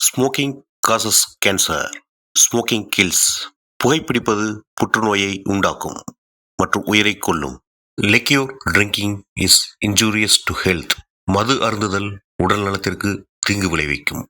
Smoking causes cancer. Smoking kills. புகைப்பிடிப்பது புற்றுநோயை உண்டாக்கும் மற்றும் உயிரை கொல்லும். Liquor drinking is injurious to health. மது அருந்துதல் உடல் நலத்திற்கு தீங்கு விளைவிக்கும்.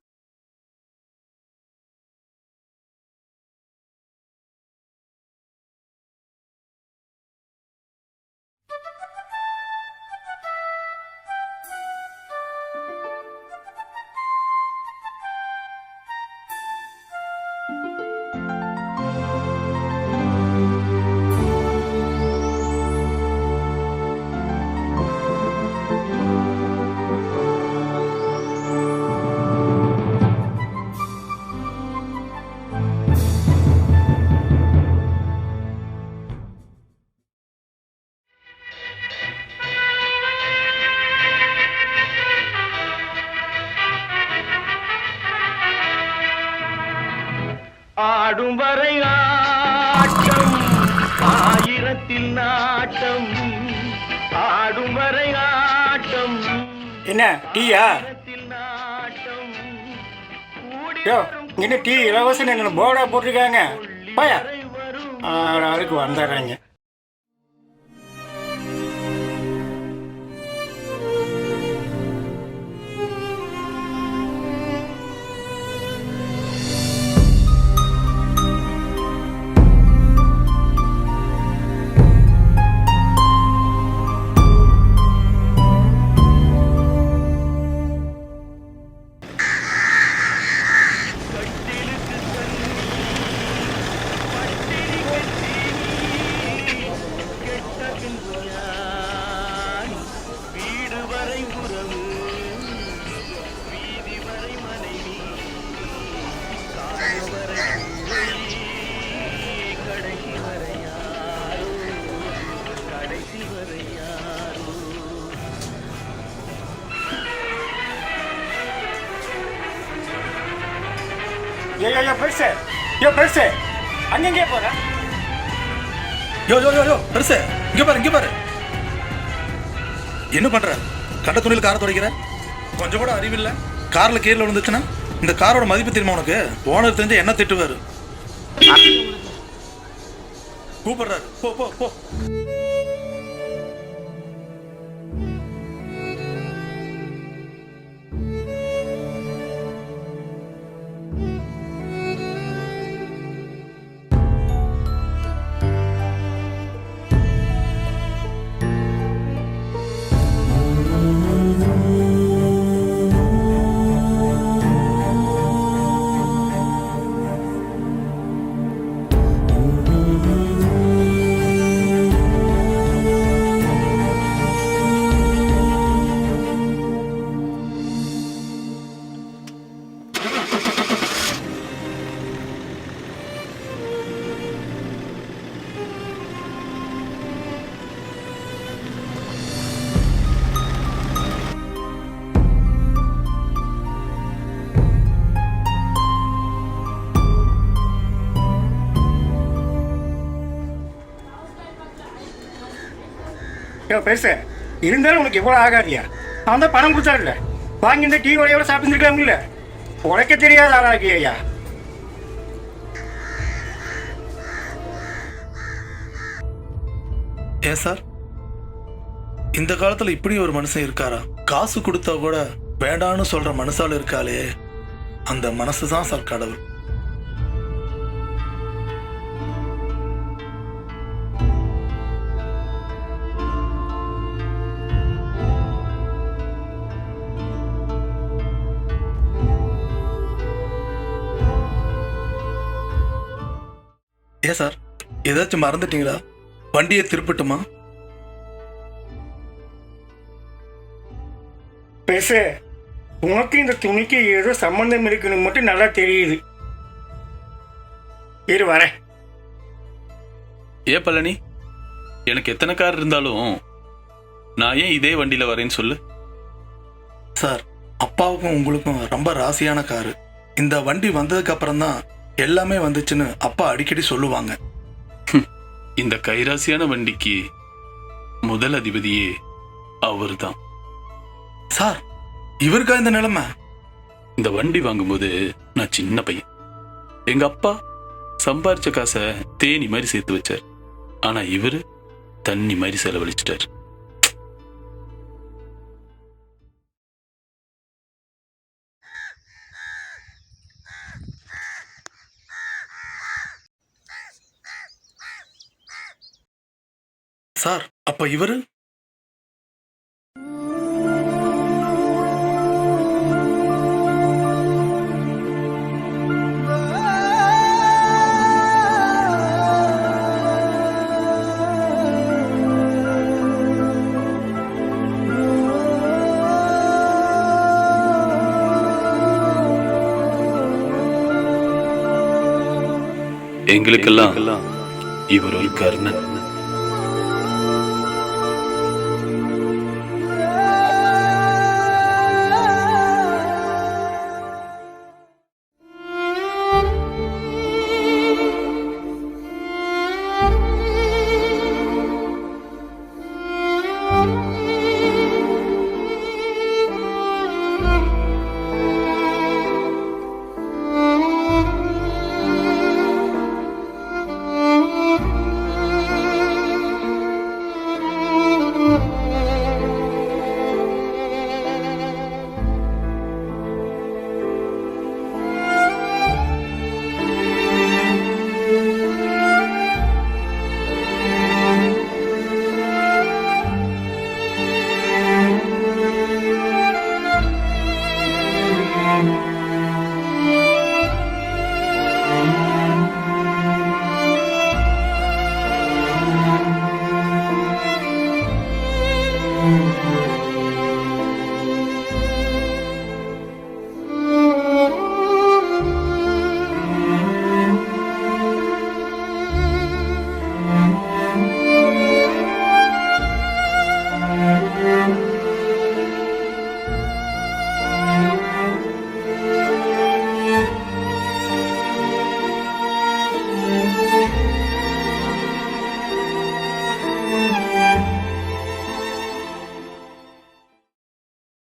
ஆடும் வரை ஆட்டம் ஆயிரத்தில் நாட்டம். ஆடும் வரை ஆட்டம். என்ன டீயா? நாட்டம். யோ இங்கே டீ இலவசம் என்ன போர்டா போட்டிருக்காங்க. பயா அதுக்கு வந்துடுறாங்க. வீடு வரை உறவு, வீதி வரை மனைவி, காடு வரை கடைசி வரை யாரோ, கடைசி வரை யாரோ. ஐயோ பெருசு, பெருசு அங்கெங்கே போற? யோ பெருசு, இங்க பாரு. என்ன பண்ற? கண்ட துணியில் காரை துடைக்கிற? கொஞ்சம் கூட அறிவில்லை. கார்ல கீழே விழுந்துச்சுன்னா இந்த காரோட மதிப்பு தெரியுமா உனக்கு? ஓனர் தெரிஞ்சு என்ன திட்டுவாரு. கூப்பிடுறாரு, போ போ போ. பெருசு இருந்தாலும் உனக்கு எவ்வளோ ஆகாதியா? அவன் தான் பணம் கொடுத்தாருல்ல, வாங்கி இந்த டீ வடையோட சாப்பிட்டுருக்கலாம்ல. உழைக்க தெரியாத ஆளாக்கியா? ஏன் சார், இந்த காலத்துல இப்படி ஒரு மனுஷன் இருக்காரா? காசு கொடுத்தா கூட வேண்டான்னு சொல்ற மனுஷால் இருக்காளே, அந்த மனசு தான் சார் கடவுள். ஏன் சார், ஏதாச்சும் மறந்துட்டீங்களா? வண்டியை திருப்பட்டுமா? பெருசு, உனக்கு இந்த துணிக்கு ஏதோ சம்பந்தம் இருக்குன்னு மட்டும் நல்லா தெரியுது. இரு வரேன். ஏ பழனி, எனக்கு எத்தனை கார் இருந்தாலும் நான் ஏன் இதே வண்டியில வரேன்னு சொல்லு. சார், அப்பாவுக்கும் உங்களுக்கும் ரொம்ப ராசியான காரு. இந்த வண்டி வந்ததுக்கு அப்புறம் தான் எல்லாமே வந்துச்சுன்னு அப்பா அடிக்கடி சொல்லுவாங்க. இந்த கைராசியான வண்டிக்கு முதல் அதிபதியே அவர்தான். சார், இவருக்கா இந்த நிலைமை? இந்த வண்டி வாங்கும்போது நான் சின்ன பையன். எங்க அப்பா சம்பாரிச்ச காசை தேனி மாதிரி சேர்த்து வச்சார். ஆனா இவரு தண்ணி மாதிரி செலவழிச்சிட்டார். சார், அப்ப இவரு? எங்களுக்கெல்லாம் இவர் ஒரு கர்ணன்.